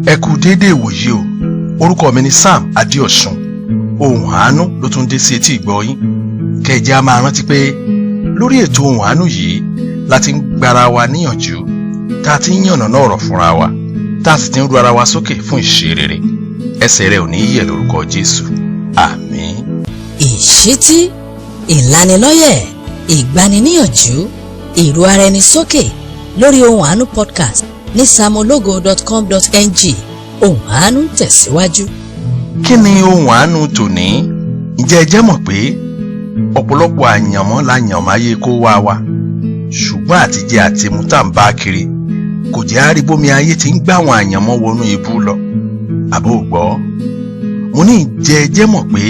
Ẹ kú déédéé wòyí o. Orúkọ mi ni Sam Adéọ̀sùn. Ohùn àánú ló tún dé sí etí ìgbọ́ yín. Kẹ̀jẹ́ a máa rántí pé lórí ètò ohùn àánú yìí láti ń gbára wa níyànjú, tá a ti ń yànnàná ọ̀rọ̀ fúnra wa, tá a sì ti ń ru ara wa sókè fún ìṣe rere. Ẹsẹ̀ rẹ̀ ò ní yẹ̀ lórúkọ Jésù. Àmín. Ìṣítí, ìlanilọ́yẹ̀, ìgbaniníyànjú, ìrú ara ẹni sókè lórí ohùn àánú podcast ní samologo.com.ng. Ohùn àánú tẹ̀síwájú. Kí ni ohùn àánú tòní? Ǹjẹ́ ẹ jẹ́ mọ̀ pé ọ̀pọ̀lọpọ̀ àyànmọ́ la yàn máyé kó wá wa, ṣùgbọ́n àtijẹ àtimu tá ń bá kiri kò jẹ́ àríbómi ayé tí ń gbá àwọn àyànmọ́ wọnú ibú lọ. Àbó gbọ́, mo ní ǹjẹ́ ẹ jẹ́ mọ̀ pé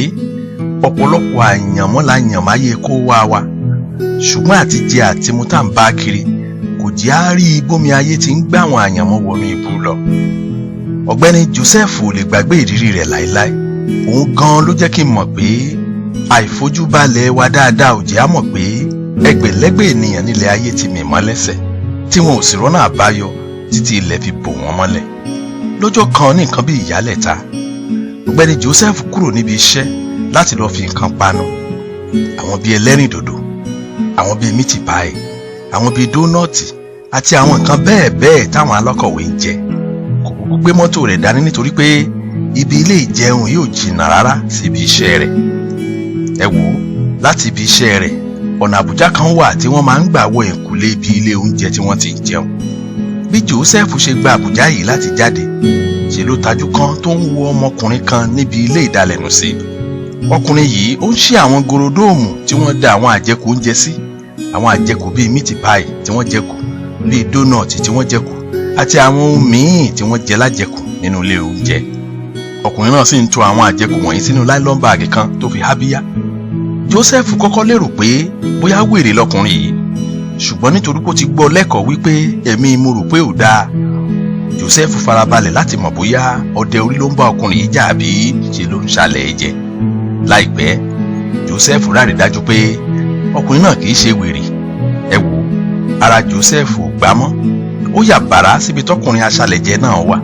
ọ̀pọ̀lọpọ̀ àyànmọ́ la yàn máyé kó wá wa, ṣùgbọ́n àtijẹ àtimu tá ń bá kiri kò jẹ́ àríbómi ayé tí ń gbá àwọn àyànmọ́ wọnú ibú lọ. Ọ̀gbẹ́ni Joseph ò lè gbàgbé ìrírí rẹ̀ láéláé. Òun gan ló jẹ́ kí n mọ̀ pé àìfojúbalẹ̀ wa dáadáa ò jẹ́ á mọ̀ pé ẹgbẹ̀lẹ́gbẹ̀ ènìyàn nílẹ̀ ayé ti mì mọ́ lẹ́sẹ̀ tí wọn ò sì rọ́nà àbáyọ títí ilẹ̀ fi bò wọ́n mọ́lẹ̀. Lọ́jọ́ kan ní nǹkan bí ìyálẹ̀ta, Ọ̀gbẹ́ni Joseph kúrò níbi iṣẹ́ láti lọ fi nǹkan panu. Àwọn bíi ẹlẹ́rìndòdò, àwọn bíi mítì páì, àwọn bíi dónọ́ọ̀tì àti àwọn nǹkan bẹ́ẹ̀ bẹ́ẹ̀ táwọn alọ́kọ̀wé ń jẹ. Kò kúkú gbé mọ́tò rẹ̀ dání nítorí pé ibi ilé ìjẹun yóò jìnnà rárá sí ibi iṣẹ́ rẹ̀. Ẹ wò ó, láti ibi iṣẹ́ rẹ̀ ọ̀nà àbújá kan wà tí wọ́n máa ń gbà wọ ẹ̀kúlé ibi ilé oúnjẹ tí wọ́n ti ń jẹun. Bí Joseph ṣe gba àbújá yìí láti jáde, ṣe ló tajú kan tó ń wo ọmọkùnrin kan níbi ilé ìdalẹ̀nùsí. Ọkùnrin yìí ó ń ṣí àwọn gorodóòmù tí wọ́n da àwọn àjẹkù oúnjẹ sí, àwọn àjẹkù bíi mítì páì tí wọ́n jẹkù, bíi dónọ̀tì tí wọ́n jẹkù àti àwọn ohun míì tí wọ́n jẹ lájẹkù nínú ilé oúnjẹ. Ọkùnrin náà sì ń tò àwọn àjẹkù wọ̀nyí sínú láìlọ́n báàgì kan tó fi hábíyá. Joseph kọ́kọ́ lérò pé bóyá wèrè lọkùnrin yìí, ṣùgbọ́n nítorí kó ti gbọ́ lẹ́kọ̀ọ́ wípé ẹ̀mí mo rò pé ò dáa, Joseph farabalẹ̀ láti mọ̀ bóyá ọdẹ orí ló ń bá ọkùnrin yìí jà àbí ṣe ló ń ṣàlẹ̀ ẹ̀jẹ̀. Láìpẹ́, Joseph rárí dájú pé ọkùnrin náà kìí ṣe wèrè. Ẹ wò, ara Joseph ò gbá mọ́. Ó yà bàrá síbi tọkùnrin aṣàlẹ̀jẹ̀ náà wà.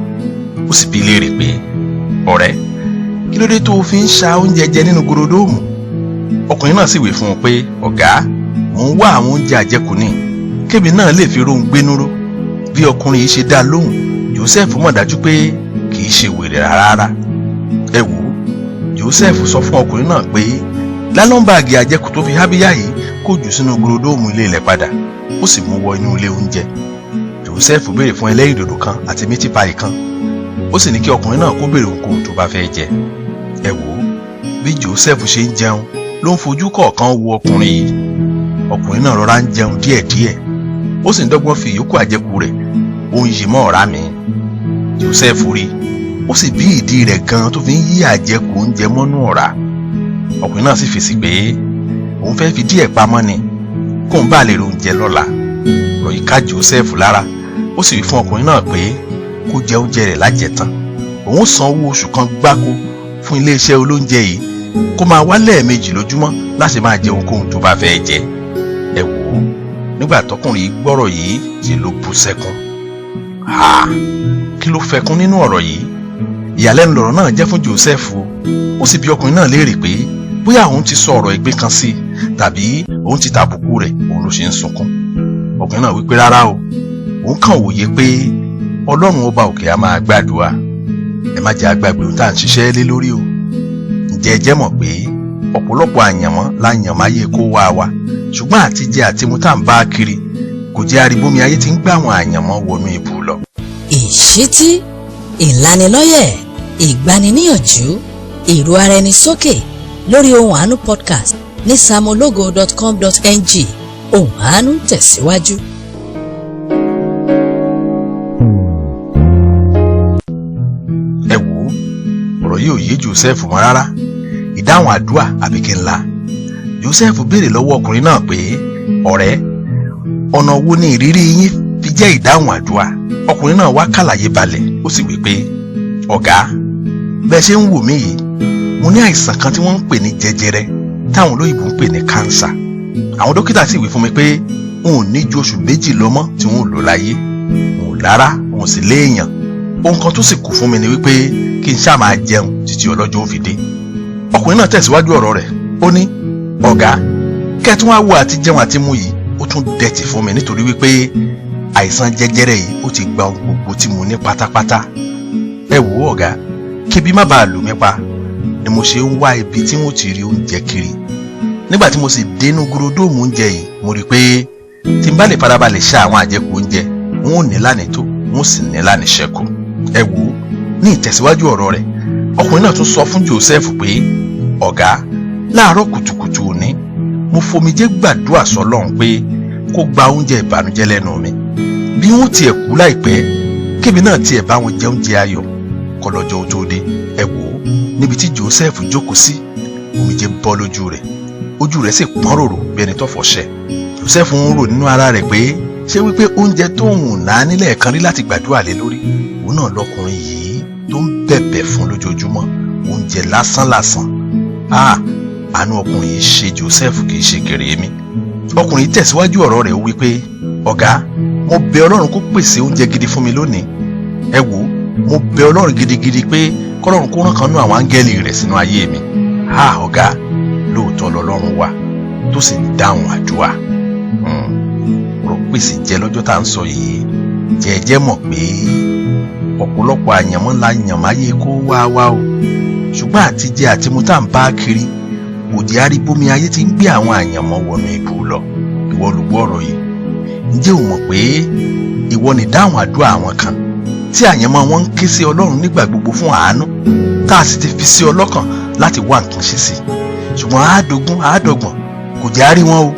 Ó sì bi léèrè pé, ọ̀rẹ́, kí ló dé tó fi ń ṣa oúnjẹ jẹ nínú gorodóòmù? Ọkùnrin náà sì wí fún un pé, ọ̀gá, mò ń wá àwọn oúnjẹ àjẹkù ní kébì náà lè fi rohun gbénúró. Bí ọkùnrin yìí ṣe dá lóhùn, Joseph mọ̀ dájú pé kìí ṣe wèrè rárá. Ẹ wò ó, Joseph sọ fún ọkùnrin náà pé láìlọ́n báàgì àjẹkù tó fi hábíyá yìí kó jù sínú gorodóòmù ilé ilẹ̀ padà, ó sì mú wọ inú ilé oúnjẹ. Joseph béèrè fún ẹlẹ́rìndòdò kan àti mítì páì kan. Ó sì ní kí ọkùnrin náà kó béèrè ohunkóhun tó bá fẹ́ jẹ. Ẹ wò ó, bí Joseph ṣe ń jẹun ló ń fojú kọ̀ọ̀kan wo ọkùnrin yìí. Ọkùnrin náà rọra ń jẹun díẹ̀díẹ̀, ó sì ń dọ́gbọ́n fi ìyókù àjẹkù rẹ̀ ó ń yí mọ́ ọ̀rá mi. Joseph rí, ó sì bí ìdí rẹ̀ gan tó fi ń yí àjẹkù oúnjẹ mọ́nú ọ̀rá. Ọkùnrin náà sì fèsì pé òun fẹ́ fi díẹ̀ pamọ́ ni kóun bá lè ro oúnjẹ lọ́la. Ọ̀rọ̀ yìí ká Joseph lára, ó sì wí fún ọkùnrin náà pé kó jẹ oúnjẹ rẹ̀ lájẹtán. Òun san owó oṣù kan gbáko fún iléeṣẹ́ olóúnjẹ yìí, kó máa wá lẹ́ẹ̀mejì lójúmọ́ láti máa jẹ ohunkóhun tó bá fẹ́ jẹ. Ẹ wò ó, nígbà tọkùnrin yìí gbọ́rọ̀ yìí ṣe ló bú sẹ́kún. Kí ló fẹkún nínú ọ̀rọ̀ yìí? Ìyàlẹ́nu lọ̀rọ̀ náà jẹ́ fún Joseph o. Ó sì bi ọkùnrin náà léèrè pé bóyá òun ti sọ ọ̀rọ̀ ẹ̀gbin kan sí tàbí òun ti tàbùkù rẹ̀ òun ló ṣe ń sunkún. Ọkùnrin náà wípé rárá o, òun kàn wòye pé Ọlọ́run ọba òkè á máa gbàdúrà. Ẹ má jẹ́ àgbàgbé ohun tá à ń ṣiṣẹ́ lé lórí o. Ǹjẹ́ ẹ jẹ́ mọ̀ pé ọ̀pọ̀lọpọ̀ àyànmọ́ la yàn máyé kó wá wa, ṣùgbọ́n àtijẹ àtimu tá ń bá kiri kò jẹ́ àríbómi ayé tí ń gbá àwọn àyànmọ́ wọnú ibú lọ. Ìṣítí, ìlanilọ́yẹ̀, ìgbaniníyànjú, ìrú ara ẹni sókè lórí ohùn àánú podcast ní samologo.com.ng. Ohùn àánú tẹ̀síwájú. Ẹ wò ó, ọ̀rọ̀ yìí ò yé Joseph mọ́ rárá. Ìdáhùn àdúrà àbí kí n la? Joseph béèrè lọ́wọ́ ọkùnrin náà pé, ọ̀rẹ́, ọ̀nà wo ni ìrírí yín fi jẹ́ ìdáhùn àdúrà? Ọkùnrin náà wá kàlàyé balẹ̀, ó sì wí pé, ọ̀gá, bẹ́ẹ̀ ṣe ń wò mí yìí, mo ní àìsàn kan tí wọ́n ń pè ní jẹjẹrẹ táwọn olóyìnbó ń pè ní kánsà. Àwọn dókítà sì wí fún mi pé n ò ní ju oṣù 2 lọ mọ́ tí n ò lò láyé. N ò lára, n ò sì léèyàn. ohun kan tó sì kù fún mi ni wípé kí n ṣáà máa jẹun títí ọlọ́jọ́ ó fi dé. Ọkùnrin náà tẹ̀síwájú ọ̀rọ̀ rẹ̀, ó ní, ọ̀gá, kẹ́tún wá wo àti jẹun àti mu yìí ó tún dẹ̀tì fún mi nítorí wípé àìsàn jẹjẹrẹ yìí ó ti gba ohun gbogbo tí mo ní pátápátá. Ẹ wò ó ọ̀gá, kébi má bàa lù mí pa ni mo ṣe ń wá ibi tí mo ti rí oúnjẹ kiri. Nígbà tí mo sì dénú gúródóòmù oúnjẹ yìí, mo rí pé tí n bá lè farabalẹ̀ ṣá àwọn àjẹkù oúnjẹ, wọn ò ní lánìí tó, wọn ò sì ní lánìí ṣẹ́kù. Ẹ wò ó, ní ìtẹ̀síwájú ọ̀rọ̀ rẹ̀, ọkùnrin náà tún sọ fún Joseph pé, ọ̀gá, láàárọ̀ kùtùkùtù òní mo fomijé gbàdúrà sọ́lọ́run pé kó gba oúnjẹ ìbànújẹ́ lẹ́nu mi. Bí wọ́n tiẹ̀ kú láìpẹ́, kébì náà tiẹ̀ bá wọn jẹ oúnjẹ ayọ̀ kọlọ́jọ́ tó dé. Ẹ wò ó, níbi tí Joseph jókòó sí, omijé bọ́ lójú rẹ̀, ojú rẹ̀ sì pọ́n ròrò bí ẹni tó fọṣẹ. Joseph ń rò nínú ara rẹ̀ pé ṣé wípé oúnjẹ tóun náà nílẹ̀ kan rí láti gbàdúrà lé lórí, òun náà lọkùnrin yìí tó ń bẹ̀bẹ̀ fún lójoojúmọ́, oúnjẹ lásán. Àánú ọkùnrin yìí ṣe Joseph kì í ṣe kèrèmí. Ọkùnrin tẹ̀síwájú ọ̀rọ̀ rẹ̀ wípé, ọ̀gá, mo bẹ̀ Ọlọ́run kó pèsè oúnjẹ gidi fún mi lónìí. Ẹ wò, mo bẹ̀ Ọlọ́run gidigidi pé k'Ọlọ́run kó rán kan nú àwọn áńgẹ́lì rẹ̀ sínú ayé mi. Ọ̀gá, lóòótọ́ lọ́lọ́run wà tó sì ń dáhùn àdúrà. Ọ̀rọ̀ pèsè jẹ́ lọ́jọ́ tá à ń sọ yìí, jẹ́jẹ́ mọ̀ pé ọ̀pọ̀lọpọ̀ àyànmọ́ la yànmáyé kó wá o, ṣùgbọ́n àtijẹ àti mu tá à ń bá kiri òdì aríbómi ayé ti ń gbé àwọn àyànmọ́ wọnú ibú lọ. Ìwọ olùgbọ́ ọ̀rọ̀ yìí, ǹjẹ́ o mọ̀ pé ìwọ ni dáhùn àdúrà àwọn kan tí àyànmọ́ wọn ń ké sí Ọlọ́run nígbà gbogbo fún àánú, tá a sì ti fi sí ọlọ́kàn láti wá nǹkan ṣe sí, ṣùgbọ́n àádọ́gbọ̀n kò jẹ́ àrí wọn o,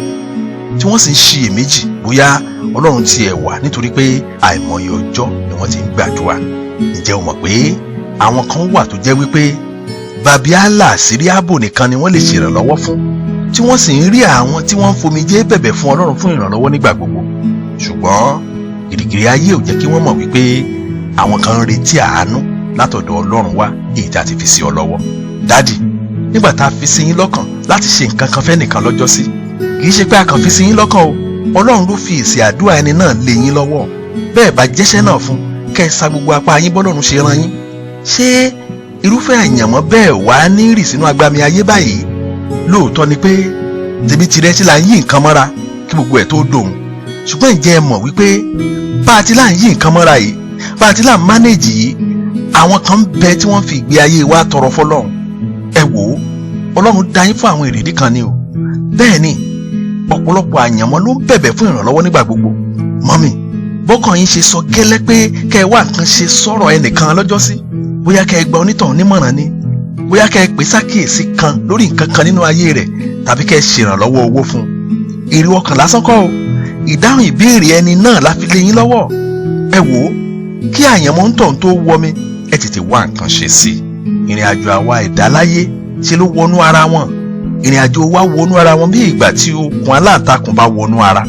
tí wọ́n sì ń ṣiyèméjì bóyá Ọlọ́run tiẹ̀ wà nítorí pé àìmọye ọjọ́ ni wọ́n ti ń gbàdúrà. Ǹjẹ́ o mọ̀ pé àwọn kan wà tó jẹ́ wípé Babiala Síríàbò nìkan ni wọ́n lè ṣèrànlọ́wọ́ fún, tí wọ́n sì ń rí àwọn tí wọ́n ń fomijé bẹ̀bẹ̀ fún Ọlọ́run fún ìrànlọ́wọ́ nígbà gbogbo, ṣùgbọ́n gìrìgìrì ayé ò jẹ́ kí wọ́n mọ̀ wípé àwọn kan ń retí àánú látọ̀dọ̀ Ọlọ́run wá èyí tá a ti fi sí ọ lọ́wọ́. Dádì, nígbà tá a fi sí yín lọ́kàn láti ṣe nǹkan kan fẹ́nìkan lọ́jọ́ sí, kì í ṣe pé a kàn fi sí yín lọ́kàn o, Ọlọ́run ló fi èsì àdúrà ẹni náà lé yín lọ́wọ́. Bẹ́ẹ̀ bá jẹ́ṣẹ́ náà fún, kẹ́ ẹ sa gbogbo apá yín bọ́lọ́run ṣe rán yín. Ṣé irúfẹ́ àyànmọ́ bẹ́ẹ̀ wá ní rì sínú agbami ayé báyìí? Lóòótọ́ ni pé tèmi tirẹ̀ tí là ń yí nǹkan mọ́ra kí gbogbo ẹ̀ tó dòun, ṣùgbọ́n ǹjẹ́ ẹ mọ̀ wípé bá a ti là ń yí nǹkan mọ́ra yìí, bá a ti là ń mánéjì yìí, àwọn kan ń bẹ tí wọ́n fi ìgbé ayé wa tọrọ fọ́lọ́run. Ẹ wò ó, Ọlọ́run dá yín fún àwọn èrèdí kan ni o. Bẹ́ẹ̀ ni, ọ̀pọ̀lọpọ̀ àyànmọ́ ló ń bẹ̀bẹ̀ fún ìrànlọ́wọ́ nígbà gbogbo. Mọ́mì, bọ́kàn yín ṣe sọ gẹ́lẹ́ pé kẹ́ ẹ wá nǹkan ṣe sọ̀rọ̀ ẹnìkan lọ́jọ́ sí, bóyá kẹ́ ẹ gba onítọ̀hún nímọ̀ràn ni, bóyá kẹ́ ẹ pè sákìyèsí kan lórí nǹkan kan nínú ayé rẹ̀, tàbí kẹ́ ẹ ṣèrànlọ́wọ́ owó fún un. Èrè ọkàn lásán kọ́ o, ìdáhùn ìbéèrè ẹni náà la fi lé yín lọ́wọ́. Ẹ wò ó, kí àyànmọ́ ń tọ̀hún tó wọmi, ẹ tètè wá nǹkan ṣe sí i. Ìrìn àjò àwa ẹ̀dá láyé ṣe ló wọnú ara wọn. Ìrìn àjò wa wọnú ara wọn bí ìgbà tí okùn aláǹtakùn bá wọnú ara.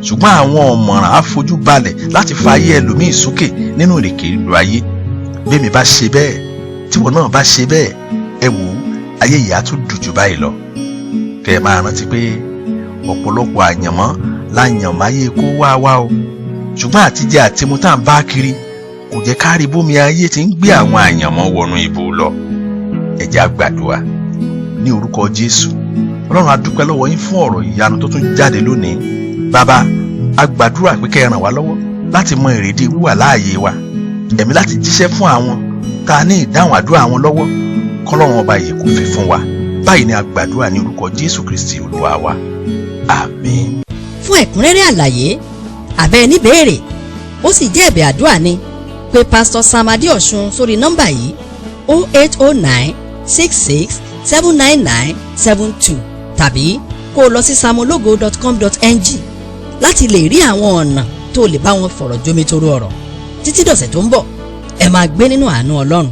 Ṣùgbọ́n àwọn ọ̀mọ̀ràn á fojú balẹ̀ láti fa ayé ẹlòmíì sókè nínú ìrìnkèrindò ayé. Bẹ́ẹ̀ mi bá ṣe bẹ́ẹ̀, tíwọ náà bá ṣe bẹ́ẹ̀, ẹ wò ó, ayé yìí á tún dùn jù báyìí lọ. Kẹ́ ẹ máa rántí pé ọ̀pọ̀lọpọ̀ àyànmọ́ láyànmáyé kó wá o, ṣùgbọ́n àtijẹ àtimu tá à ń bá kiri kò jẹ́ ká rí bómi ayé ti ń gbé àwọn àyànmọ́ wọnú ibú lọ. Ẹ jẹ́ á gbàdúrà. Ní orúkọ Jésù, Ọlọ́run a dúpẹ́ lọ́wọ́ yín fún ọ̀rọ̀ ìyanu tó tún jáde lónìí. Bàbá, a gbàdúrà pé kẹ́ ẹ ràn wá lọ́wọ́ láti mọ èrèdí wíwà láàyè wa, ẹ̀mí láti jíṣẹ́ fún àwọn tá a ní ìdáhùn àdúrà wọn lọ́wọ́, k'Ọlọ́run ọba yìí kó fi fún wa. Báyìí ni a gbàdúrà ní orúkọ Jésù Kristi Olúwa wa. Àmín. Fún ẹ̀kúnrẹ́rẹ́ àlàyé àbẹ́ níbèrè, ó sì jẹ́ ẹ̀bẹ̀ àdúrà ni, pé Pastor Sam Adéọ̀ṣun sórí nọ́mbà yìí 0809 66 799 72 tàbí kó o lọ sí samologo.com.ng láti lè rí àwọn ọ̀nà tó lè bá wọn fọ̀rọ̀ jómitoro ọ̀rọ̀. Títí dọ̀sẹ̀ tó ń bọ̀, ẹ máa gbé nínú àánú Ọlọ́run.